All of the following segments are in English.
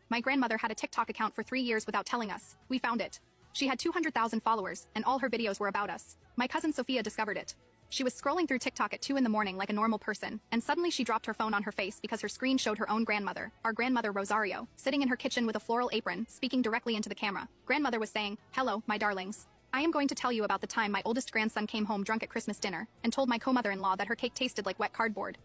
My grandmother had a TikTok account for 3 years without telling us. We found it. She had 200,000 followers, and all her videos were about us. My cousin Sophia discovered it. She was scrolling through TikTok at 2 in the morning like a normal person, and suddenly she dropped her phone on her face because her screen showed her own grandmother, our grandmother Rosario, sitting in her kitchen with a floral apron, speaking directly into the camera. Grandmother was saying, "Hello, my darlings. I am going to tell you about the time my oldest grandson came home drunk at Christmas dinner, and told my co-mother-in-law that her cake tasted like wet cardboard."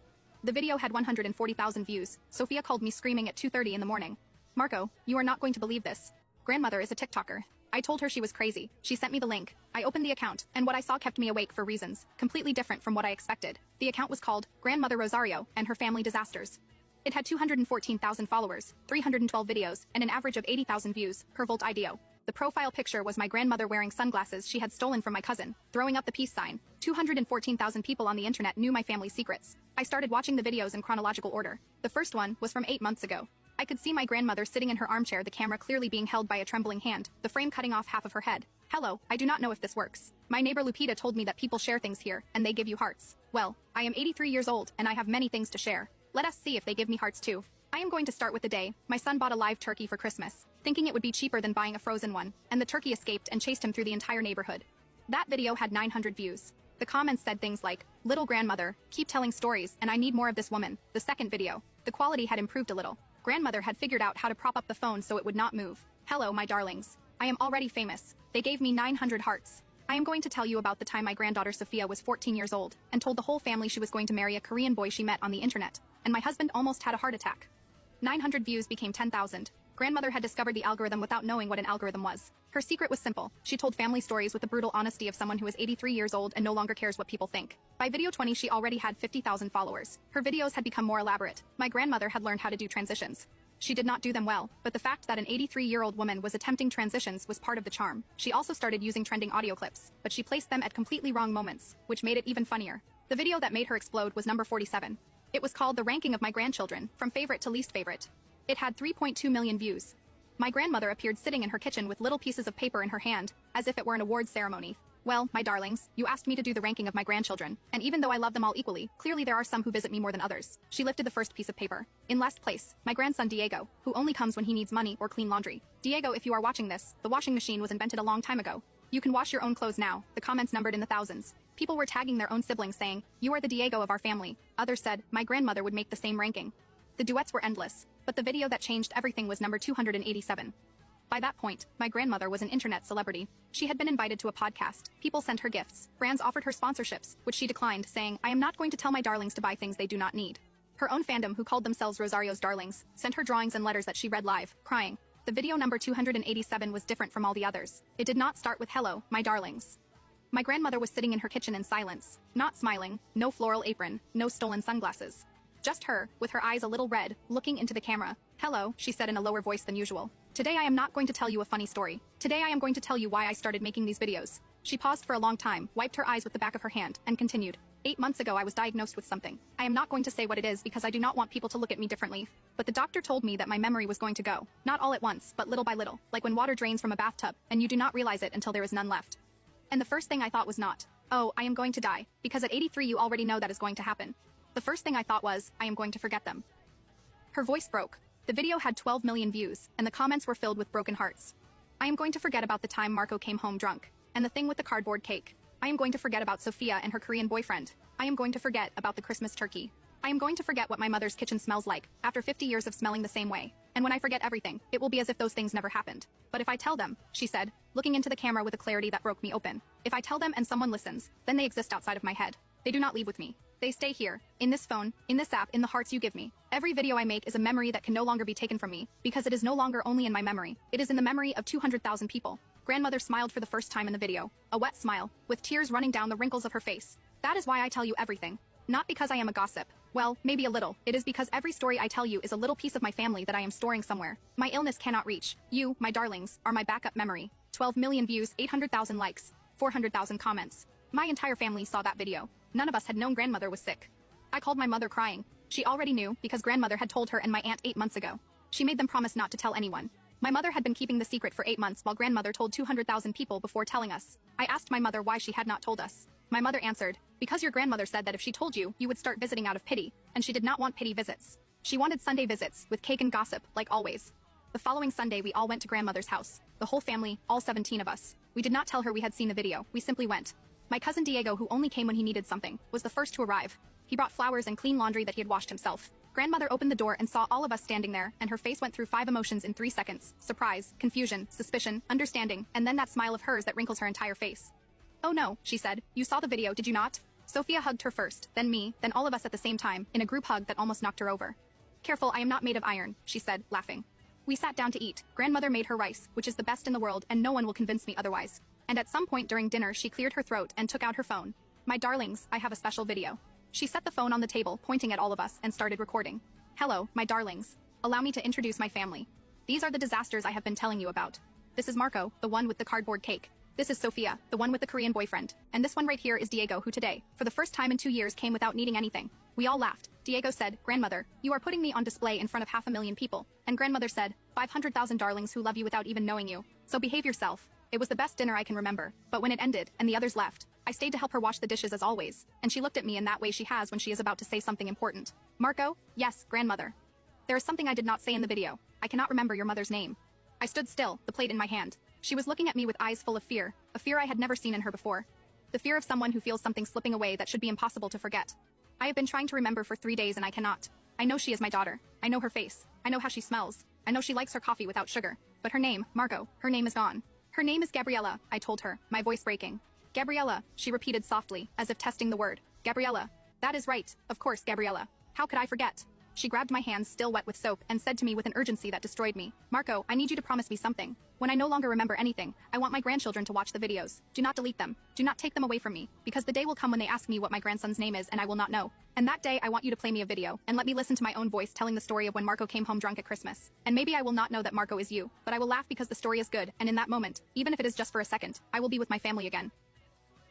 The video had 140,000 views. Sophia called me screaming at 2:30 in the morning. "Marco, you are not going to believe this. Grandmother is a TikToker." I told her she was crazy. She sent me the link. I opened the account, and what I saw kept me awake for reasons completely different from what I expected. The account was called Grandmother Rosario and Her Family Disasters. It had 214,000 followers, 312 videos, and an average of 80,000 views per Volt IDO. The profile picture was my grandmother wearing sunglasses she had stolen from my cousin, throwing up the peace sign. 214,000 people on the internet knew my family's secrets. I started watching the videos in chronological order. The first one was from 8 months ago. I could see my grandmother sitting in her armchair, the camera clearly being held by a trembling hand, the frame cutting off half of her head. "Hello, I do not know if this works. My neighbor Lupita told me that people share things here, and they give you hearts. Well, I am 83 years old, and I have many things to share. Let us see if they give me hearts too." I am going to start with the day. My son bought a live turkey for Christmas, thinking it would be cheaper than buying a frozen one, and the turkey escaped and chased him through the entire neighborhood. That video had 900 views. The comments said things like, "Little grandmother, keep telling stories, and I need more of this woman." The second video, the quality had improved a little. Grandmother had figured out how to prop up the phone so it would not move. "Hello, my darlings. I am already famous. They gave me 900 hearts. I am going to tell you about the time my granddaughter Sophia was 14 years old and told the whole family she was going to marry a Korean boy she met on the internet, and my husband almost had a heart attack." 900 views became 10,000. Grandmother had discovered the algorithm without knowing what an algorithm was. Her secret was simple. She told family stories with the brutal honesty of someone who is 83 years old and no longer cares what people think. By video 20, she already had 50,000 followers. Her videos had become more elaborate. My grandmother had learned how to do transitions. She did not do them well, but the fact that an 83-year-old woman was attempting transitions was part of the charm. She also started using trending audio clips, but she placed them at completely wrong moments, which made it even funnier. The video that made her explode was number 47. It was called The Ranking of My Grandchildren, from favorite to least favorite. It had 3.2 million views. My grandmother appeared sitting in her kitchen with little pieces of paper in her hand, as if it were an awards ceremony. "Well, my darlings, you asked me to do the ranking of my grandchildren, and even though I love them all equally, clearly there are some who visit me more than others." She lifted the first piece of paper. In last place, my grandson Diego, who only comes when he needs money or clean laundry. Diego, if you are watching this, the washing machine was invented a long time ago. You can wash your own clothes now. The comments numbered in the thousands. People were tagging their own siblings saying, "You are the Diego of our family." Others said, "My grandmother would make the same ranking." The duets were endless, but the video that changed everything was number 287. By that point, my grandmother was an internet celebrity. She had been invited to a podcast. People sent her gifts. Brands offered her sponsorships, which she declined, saying, "I am not going to tell my darlings to buy things they do not need." Her own fandom, who called themselves Rosario's darlings, sent her drawings and letters that she read live, crying. The video number 287 was different from all the others. It did not start with "Hello, my darlings." My grandmother was sitting in her kitchen in silence, not smiling, no floral apron, no stolen sunglasses. Just her, with her eyes a little red, looking into the camera. "Hello," she said in a lower voice than usual. "Today I am not going to tell you a funny story. Today I am going to tell you why I started making these videos." She paused for a long time, wiped her eyes with the back of her hand, and continued. 8 months ago I was diagnosed with something. I am not going to say what it is because I do not want people to look at me differently. But the doctor told me that my memory was going to go. Not all at once, but little by little, like when water drains from a bathtub, and you do not realize it until there is none left. And the first thing I thought was not, "Oh, I am going to die," because at 83 you already know that is going to happen. The first thing I thought was, "I am going to forget them." Her voice broke. The video had 12 million views, and the comments were filled with broken hearts. "I am going to forget about the time Marco came home drunk, and the thing with the cardboard cake. I am going to forget about Sophia and her Korean boyfriend. I am going to forget about the Christmas turkey. I am going to forget what my mother's kitchen smells like, after 50 years of smelling the same way. And when I forget everything, it will be as if those things never happened. But if I tell them," she said, looking into the camera with a clarity that broke me open. "If I tell them and someone listens, then they exist outside of my head. They do not leave with me. They stay here, in this phone, in this app, in the hearts you give me. Every video I make is a memory that can no longer be taken from me, because it is no longer only in my memory. It is in the memory of 200,000 people." Grandmother smiled for the first time in the video, a wet smile, with tears running down the wrinkles of her face. "That is why I tell you everything. Not because I am a gossip. Well, maybe a little. It is because every story I tell you is a little piece of my family that I am storing somewhere. My illness cannot reach. You, my darlings, are my backup memory." 12 million views, 800,000 likes, 400,000 comments. My entire family saw that video. None of us had known grandmother was sick. I called my mother crying. She already knew, because grandmother had told her and my aunt 8 months ago. She made them promise not to tell anyone. My mother had been keeping the secret for 8 months while grandmother told 200,000 people before telling us. I asked my mother why she had not told us. My mother answered, "Because your grandmother said that if she told you, you would start visiting out of pity, and she did not want pity visits. She wanted Sunday visits, with cake and gossip, like always." The following Sunday we all went to grandmother's house. The whole family, all 17 of us. We did not tell her we had seen the video, we simply went. My cousin Diego, who only came when he needed something, was the first to arrive. He brought flowers and clean laundry that he had washed himself. Grandmother opened the door and saw all of us standing there, and her face went through 5 emotions in 3 seconds. Surprise, confusion, suspicion, understanding, and then that smile of hers that wrinkles her entire face. "Oh no," she said. "You saw the video, did you not?" Sophia hugged her first, then me, then all of us at the same time, in a group hug that almost knocked her over. "Careful, I am not made of iron," she said, laughing. We sat down to eat. Grandmother made her rice, which is the best in the world, and no one will convince me otherwise. And at some point during dinner she cleared her throat and took out her phone. "My darlings, I have a special video." She set the phone on the table, pointing at all of us, and started recording. "Hello, my darlings. Allow me to introduce my family. These are the disasters I have been telling you about. This is Marco, the one with the cardboard cake. This is Sophia, the one with the Korean boyfriend. And this one right here is Diego, who today, for the first time in 2 years, came without needing anything." We all laughed. Diego said, "Grandmother, you are putting me on display in front of 500,000 people." And grandmother said, 500,000 darlings who love you without even knowing you. So behave yourself. It was the best dinner I can remember. But when it ended, and the others left, I stayed to help her wash the dishes as always. And she looked at me in that way she has when she is about to say something important. "Marco?" "Yes, grandmother." "There is something I did not say in the video. I cannot remember your mother's name." I stood still, the plate in my hand. She was looking at me with eyes full of fear, a fear I had never seen in her before. The fear of someone who feels something slipping away that should be impossible to forget. I have been trying to remember for 3 days and I cannot. I know she is my daughter. I know her face. I know how she smells. I know she likes her coffee without sugar. But her name, Marco, her name is gone. "Her name is Gabriella," I told her, my voice breaking. "Gabriella," she repeated softly, as if testing the word. "Gabriella. That is right, of course, Gabriella. How could I forget?" She grabbed my hands still wet with soap and said to me with an urgency that destroyed me, "Marco, I need you to promise me something. When I no longer remember anything, I want my grandchildren to watch the videos. Do not delete them. Do not take them away from me, because the day will come when they ask me what my grandson's name is and I will not know. And that day I want you to play me a video and let me listen to my own voice telling the story of when Marco came home drunk at Christmas. And maybe I will not know that Marco is you, but I will laugh because the story is good, and in that moment, even if it is just for a second, I will be with my family again."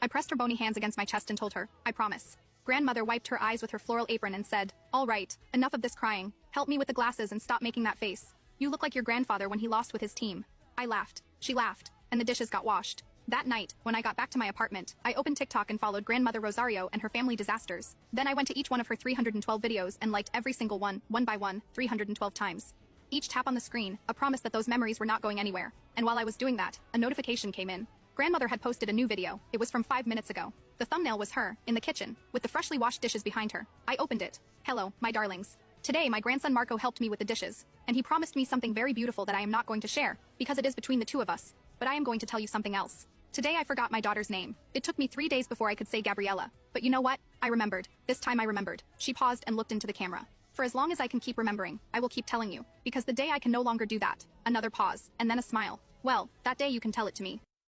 I pressed her bony hands against my chest and told her, "I promise." Grandmother wiped her eyes with her floral apron and said, "All right, enough of this crying. Help me with the glasses and stop making that face. You look like your grandfather when he lost with his team." I laughed. She laughed. And the dishes got washed. That night, when I got back to my apartment, I opened TikTok and followed Grandmother Rosario and her family disasters. Then I went to each one of her 312 videos and liked every single one by one, 312 times. Each tap on the screen, a promise that those memories were not going anywhere. And while I was doing that, a notification came in. Grandmother had posted a new video. It was from 5 minutes ago. The thumbnail was her, in the kitchen, with the freshly washed dishes behind her. I opened it. "Hello, my darlings. Today my grandson Marco helped me with the dishes, and he promised me something very beautiful that I am not going to share, because it is between the two of us. But I am going to tell you something else. Today I forgot my daughter's name. It took me 3 days before I could say Gabriella. But you know what? I remembered. This time I remembered." She paused and looked into the camera. "For as long as I can keep remembering, I will keep telling you, because the day I can no longer do that." Another pause, and then a smile. "Well, that day you can tell it to me."